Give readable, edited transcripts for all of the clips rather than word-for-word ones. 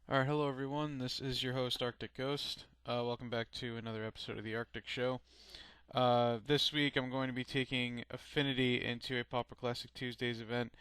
Alright, hello everyone. This is your host, Arctic Ghost. Welcome back to another episode of the Arctic Show. This week I'm going to be taking Affinity into a Pauper Classic Tuesdays event.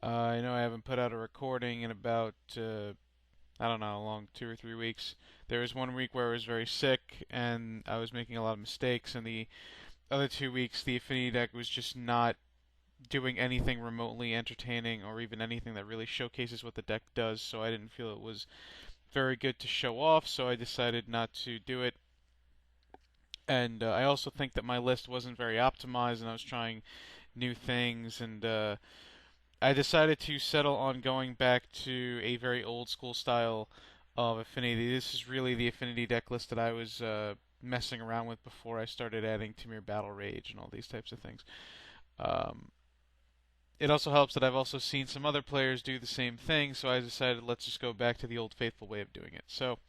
I know I haven't put out a recording in about, I don't know how long, 2 or 3 weeks. There was one week where I was very sick and I was making a lot of mistakes, and the other 2 weeks the Affinity deck was just not doing anything remotely entertaining or even anything that really showcases what the deck does, so I didn't feel it was very good to show off, so I decided not to do it. And I also think that my list wasn't very optimized, and I was trying new things, and I decided to settle on going back to a very old school style of Affinity. This is really the Affinity deck list that I was messing around with before I started adding Temur Battle Rage and all these types of things. Um, it also helps that I've also seen some other players do the same thing, so I decided let's just go back to the old faithful way of doing it. So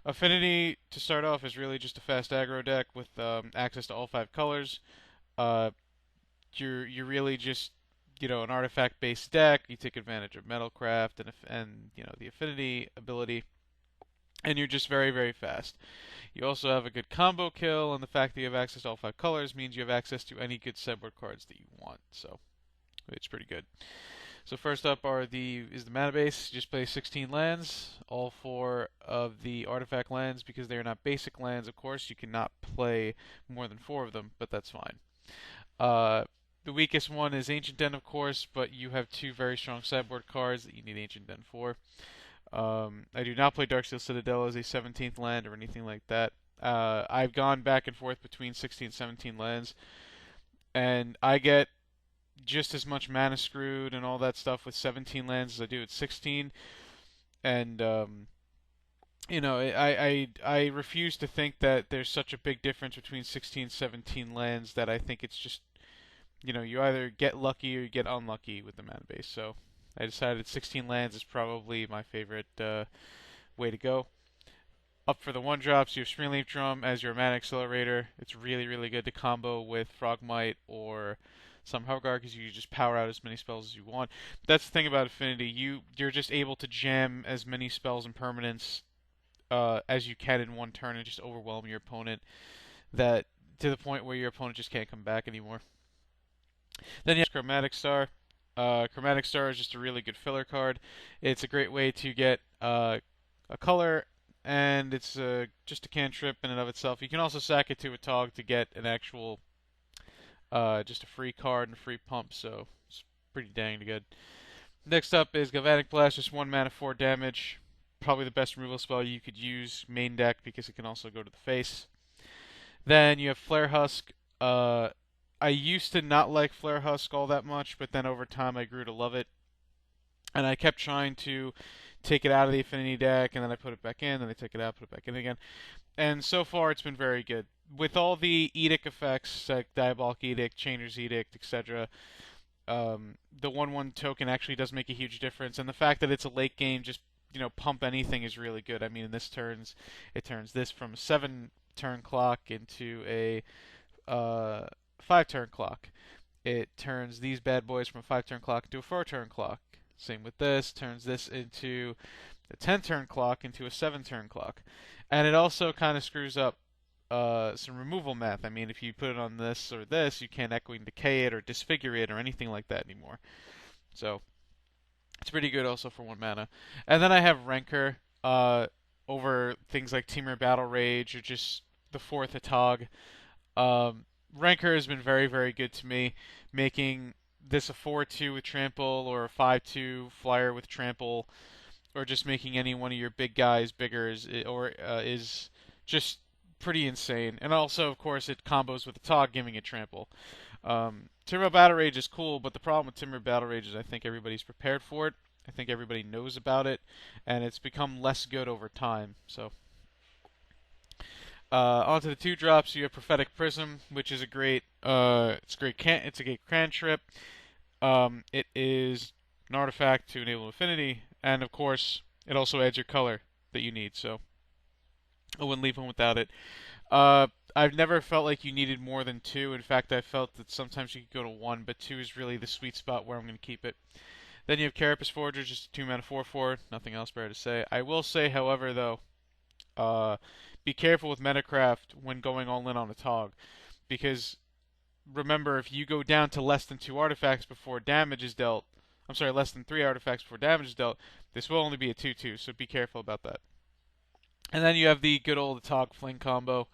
Affinity, to start off, is really just a fast aggro deck with access to all 5 colors. Uh, you're really just an artifact-based deck. You take advantage of Metalcraft and the Affinity ability, and you're just very very fast. You also have a good combo kill, and the fact that you have access to all 5 colors means you have access to any good sideboard cards that you want. So it's pretty good. So first up is the mana base. You just play 16 lands, all 4 of the artifact lands, because they are not basic lands. Of course, you cannot play more than 4 of them, but that's fine. Uh, the weakest one is Ancient Den, of course, but you have 2 very strong sideboard cards that you need Ancient Den for. I do not play Darksteel Citadel as a 17th land or anything like that. I've gone back and forth between 16 and 17 lands, and I get just as much mana screwed and all that stuff with 17 lands as I do at 16. And I refuse to think that there's such a big difference between 16 and 17 lands that I think it's just you either get lucky or you get unlucky with the mana base. So I decided 16 lands is probably my favorite way to go. Up for the 1 drops, you have Springleaf Drum as your mana accelerator. It's really, really good to combo with Frogmite or some Helgar because you just power out as many spells as you want. That's the thing about Affinity. You're just able to jam as many spells and permanents as you can in one turn and just overwhelm your opponent. That to the point where your opponent just can't come back anymore. Then you have Chromatic Star. Chromatic Star is just a really good filler card. It's a great way to get a color, and it's just a cantrip in and of itself. You can also sack it to a Tog to get an actual, just a free card and free pump, so it's pretty dang good. Next up is Galvanic Blast, just 1 mana, 4 damage. Probably the best removal spell you could use main deck because it can also go to the face. Then you have Flare Husk. I used to not like Flare Husk all that much, but then over time I grew to love it. And I kept trying to take it out of the Affinity deck, and then I put it back in, then I take it out, put it back in again. And so far it's been very good. With all the Edict effects, like Diabolic Edict, Chainer's Edict, etc., the 1/1 token actually does make a huge difference. And the fact that it's a late game, just pump anything is really good. I mean, in this it turns this from a 7 turn clock into a 5 turn clock. It turns these bad boys from a 5 turn clock into a 4 turn clock. Same with this, turns this into a 10 turn clock into a 7 turn clock. And it also kind of screws up some removal math. I mean, if you put it on this or this, you can't Echoing Decay it or Disfigure it or anything like that anymore. So, it's pretty good also for 1 mana. And then I have Rancor over things like Temur Battle Rage or just the 4th Atog. Rancor has been very, very good to me, making this a 4/2 with trample or a 5/2 flyer with trample, or just making any one of your big guys bigger is just pretty insane. And also, of course, it combos with the Tog, giving it trample. Timber Battle Rage is cool, but the problem with Timber Battle Rage is I think everybody's prepared for it. I think everybody knows about it, and it's become less good over time. So onto the 2 drops, you have Prophetic Prism, which is a great, it's a great cantrip. It is an artifact to enable Affinity, and of course, it also adds your color that you need. So I wouldn't leave home without it. I've never felt like you needed more than 2. In fact, I felt that sometimes you could go to 1, but 2 is really the sweet spot where I'm going to keep it. Then you have Carapace Forger, just a 2 mana 4/4. Nothing else better to say. I will say, however, though, uh, be careful with Metacraft when going all in on a Tog, because remember, if you go down to less than 2 artifacts before damage is dealt, I'm sorry, less than 3 artifacts before damage is dealt, this will only be a 2/2, so be careful about that. And then you have the good old Tog Fling combo.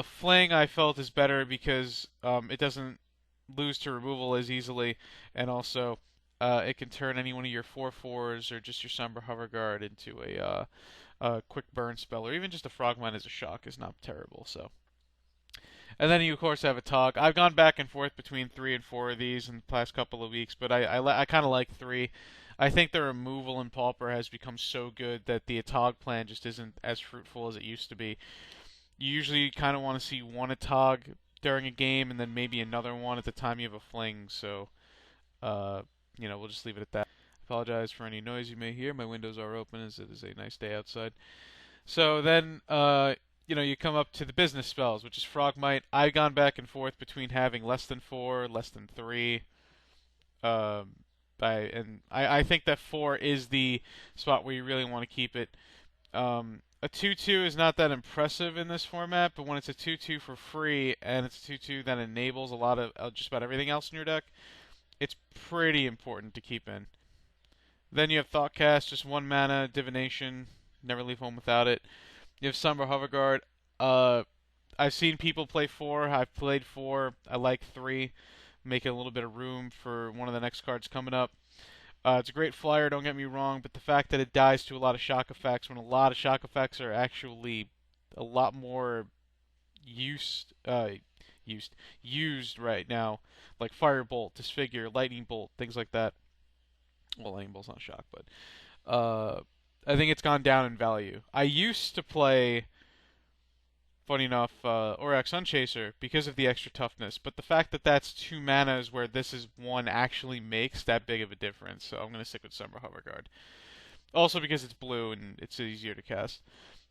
Fling I felt is better because it doesn't lose to removal as easily, and also it can turn any one of your 4/4s or just your Somber Hover Guard into a quick burn spell, or even just a Frogmine as a shock is not terrible. So, and then you of course have a Tog. I've gone back and forth between 3 and 4 of these in the past couple of weeks, but I kind of like 3. I think the removal in Pauper has become so good that the Atog plan just isn't as fruitful as it used to be. You usually kind of want to see one Atog during a game, and then maybe another one at the time you have a Fling. So, uh, we'll just leave it at that. Apologize for any noise you may hear. My windows are open as it is a nice day outside. So then, you come up to the business spells, which is Frogmite. I've gone back and forth between having less than 4, less than 3. Um, I think that 4 is the spot where you really want to keep it. A 2/2 is not that impressive in this format, but when it's a 2/2 for free and it's a 2/2 that enables a lot of just about everything else in your deck, it's pretty important to keep in. Then you have Thoughtcast, just 1 mana, Divination, never leave home without it. You have Somber Hoverguard. Uh, I've seen people play 4, I've played 4, I like 3, making a little bit of room for one of the next cards coming up. It's a great flyer, don't get me wrong, but the fact that it dies to a lot of shock effects, when a lot of shock effects are actually a lot more used, used right now, like Firebolt, Disfigure, Lightning Bolt, things like that. Well, Lightning Bolt's not shock, but I think it's gone down in value. I used to play, funny enough, Aurochs Sunchaser because of the extra toughness, but the fact that that's 2 mana is where this is 1 actually makes that big of a difference, so I'm going to stick with Summer Hoverguard. Also because it's blue and it's easier to cast.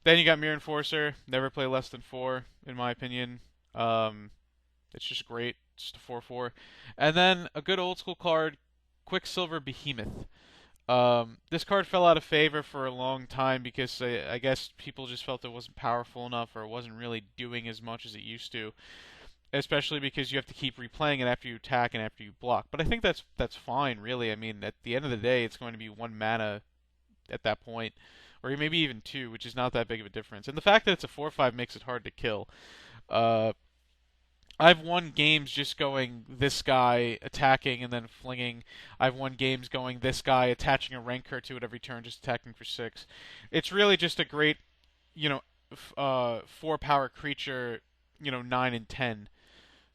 Then you got Mirror Enforcer, never play less than 4, in my opinion. It's just great, just a 4/4. And then a good old school card, Quicksilver Behemoth. This card fell out of favor for a long time because I guess people just felt it wasn't powerful enough or it wasn't really doing as much as it used to. Especially because you have to keep replaying it after you attack and after you block. But I think that's fine, really. I mean, at the end of the day, it's going to be 1 mana at that point, or maybe even 2, which is not that big of a difference. And the fact that it's a 4/5 makes it hard to kill. Uh, I've won games just going this guy attacking and then flinging. I've won games going this guy attaching a rancor to it every turn, just attacking for 6. It's really just a great, 4 power creature, 9 and 10.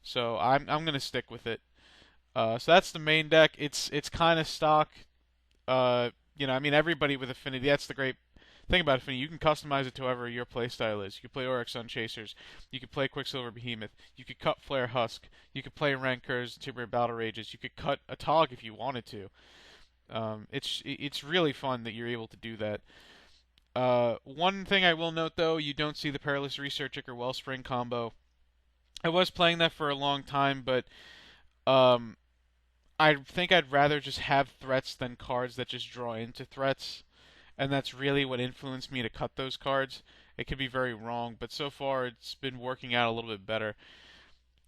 So I'm gonna stick with it. So that's the main deck. It's kind of stock. I mean everybody with Affinity. That's the great thing about Affinity. You can customize it to however your playstyle is. You could play Aurochs Sunchasers. You could play Quicksilver Behemoth. You could cut Flare Husk. You could play Rancors, Timber Battle Rages. You could cut a Tog if you wanted to. It's really fun that you're able to do that. One thing I will note though, you don't see the Perilous Researcher or Wellspring combo. I was playing that for a long time, but um, I think I'd rather just have threats than cards that just draw into threats, and that's really what influenced me to cut those cards. It could be very wrong, but so far it's been working out a little bit better.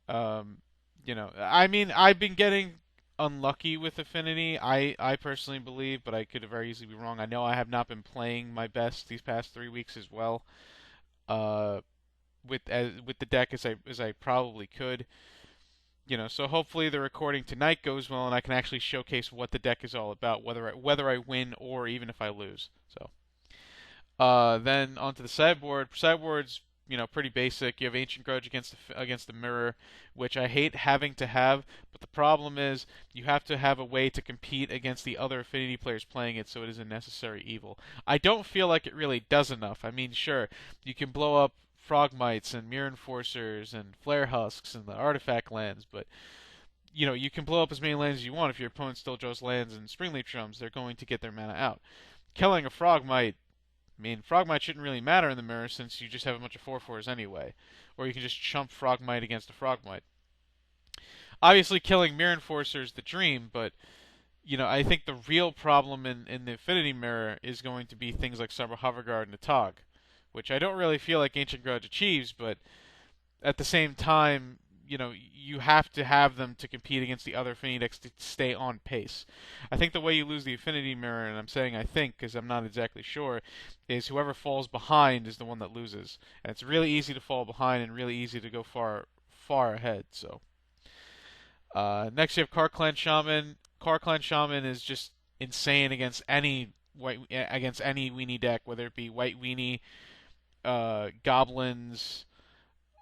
I mean, I've been getting unlucky with Affinity. I personally believe, but I could very easily be wrong. I know I have not been playing my best these past 3 weeks as well. Uh, with the deck as I probably could. So hopefully the recording tonight goes well and I can actually showcase what the deck is all about, whether I win or even if I lose. So then onto the sideboard. Sideboard's pretty basic. You have Ancient Grudge against the Mirror, which I hate having to have, but the problem is you have to have a way to compete against the other Affinity players playing it, so it is a necessary evil. I don't feel like it really does enough. I mean, sure, you can blow up Frogmites and Mirror Enforcers and Flare Husks and the Artifact lands, but you can blow up as many lands as you want. If your opponent still draws lands and Springleaf Drums, they're going to get their mana out. Killing a Frogmite, I mean, Frogmite shouldn't really matter in the mirror since you just have a bunch of 4/4s anyway. Or you can just chump Frogmite against a Frogmite. Obviously, killing Mirror Enforcer is the dream, but I think the real problem in the Affinity Mirror is going to be things like Summer Hoverguard and Atog, which I don't really feel like Ancient Grudge achieves, but at the same time, you have to have them to compete against the other Affinity decks to stay on pace. I think the way you lose the Affinity Mirror, and I'm saying I think because I'm not exactly sure, is whoever falls behind is the one that loses. And it's really easy to fall behind and really easy to go far ahead. So next you have Car Clan Shaman. Car Clan Shaman is just insane against any weenie deck, whether it be white weenie, goblins.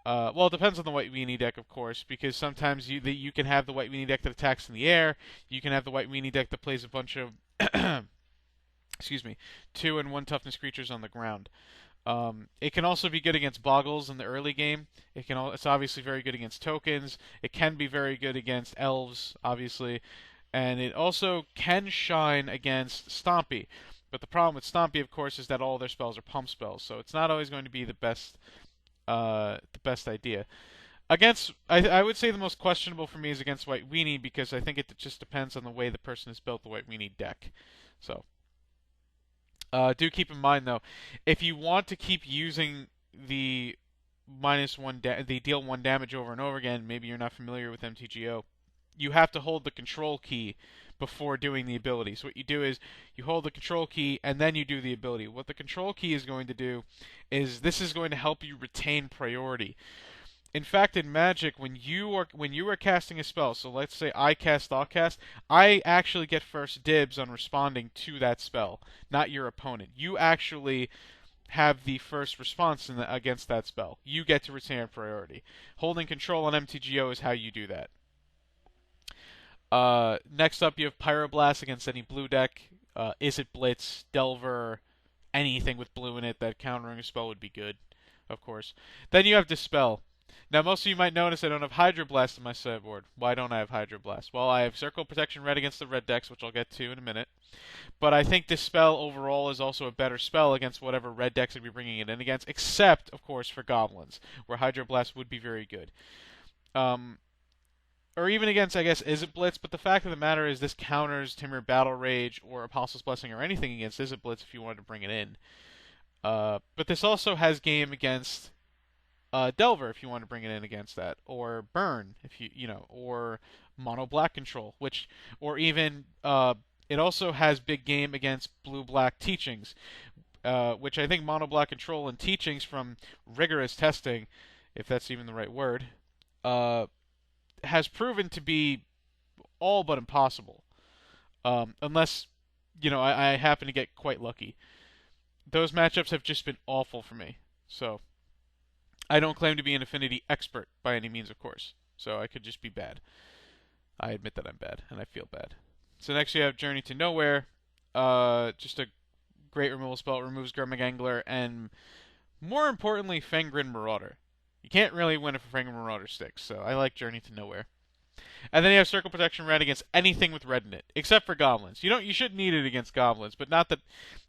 Well, it depends on the white weenie deck, of course, because sometimes you can have the white weenie deck that attacks in the air. You can have the white weenie deck that plays a bunch of excuse me, 2 and 1 toughness creatures on the ground. It can also be good against boggles in the early game. It's obviously very good against tokens. It can be very good against elves, obviously, and it also can shine against Stompy. But the problem with Stompy, of course, is that all their spells are pump spells, so it's not always going to be the best idea. I would say the most questionable for me is against White Weenie because I think it just depends on the way the person has built the White Weenie deck. So, do keep in mind though, if you want to keep using the the deal 1 damage over and over again, maybe you're not familiar with MTGO, you have to hold the control key before doing the ability. So what you do is you hold the control key and then you do the ability. What the control key is going to do is this is going to help you retain priority. In fact, in Magic, when you are casting a spell, so let's say I cast Thoughtcast, I actually get first dibs on responding to that spell, not your opponent. You actually have the first response against that spell. You get to retain priority. Holding control on MTGO is how you do that. Next up, you have Pyroblast against any blue deck. Is it Blitz, Delver, anything with blue in it that countering a spell would be good, of course. Then you have Dispel. Now, most of you might notice I don't have Hydroblast in my sideboard. Why don't I have Hydroblast? Well, I have Circle Protection Red against the red decks, which I'll get to in a minute. But I think Dispel overall is also a better spell against whatever red decks I'd be bringing it in against, except, of course, for Goblins, where Hydroblast would be very good. Or even against, I guess, Izzet Blitz, but the fact of the matter is this counters Timur Battle Rage or Apostle's Blessing or anything against Izzet Blitz if you wanted to bring it in. But this also has game against Delver if you want to bring it in against that, or Burn if or Mono Black Control, or even it also has big game against Blue Black Teachings, which I think Mono Black Control and Teachings from rigorous testing, if that's even the right word, has proven to be all but impossible, unless I happen to get quite lucky. Those matchups have just been awful for me. So I don't claim to be an Affinity expert by any means, of course. So I could just be bad. I admit that I'm bad, and I feel bad. So next you have Journey to Nowhere. Just a great removal spell. It removes Grumman Angler, and more importantly, Fangren Marauder. You can't really win if a Fangren Marauder sticks, so I like Journey to Nowhere. And then you have Circle Protection Red against anything with red in it, except for goblins. You should need it against goblins, but not that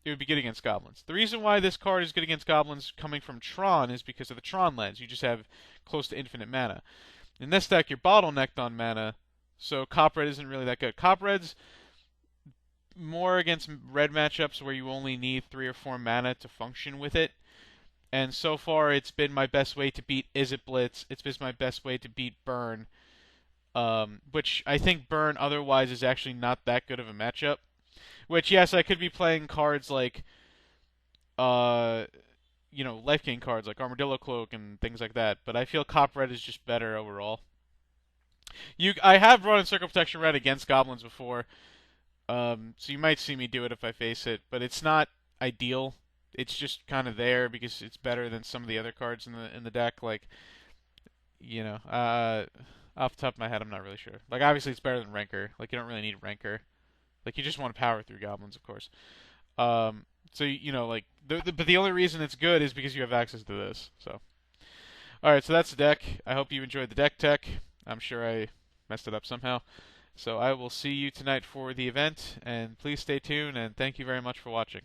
it would be good against goblins. The reason why this card is good against goblins coming from Tron is because of the Tron lens. You just have close to infinite mana. In this deck, you're bottlenecked on mana, so Cop Red isn't really that good. Cop Red's more against red matchups where you only need 3 or 4 mana to function with it. And so far, it's been my best way to beat Izzet Blitz. It's been my best way to beat Burn. Which I think Burn otherwise is actually not that good of a matchup. Which, yes, I could be playing cards like, life gain cards like Armadillo Cloak and things like that. But I feel Cop Red is just better overall. I have run in Circle Protection Red against Goblins before. So you might see me do it if I face it. But it's not ideal. It's just kind of there because it's better than some of the other cards in the deck. Like, off the top of my head, I'm not really sure. Like, obviously, it's better than Rancor. Like, you don't really need Rancor. Like, you just want to power through goblins, of course. So but the only reason it's good is because you have access to this. So, all right, so that's the deck. I hope you enjoyed the Decktech. I'm sure I messed it up somehow. So I will see you tonight for the event, and please stay tuned. And thank you very much for watching.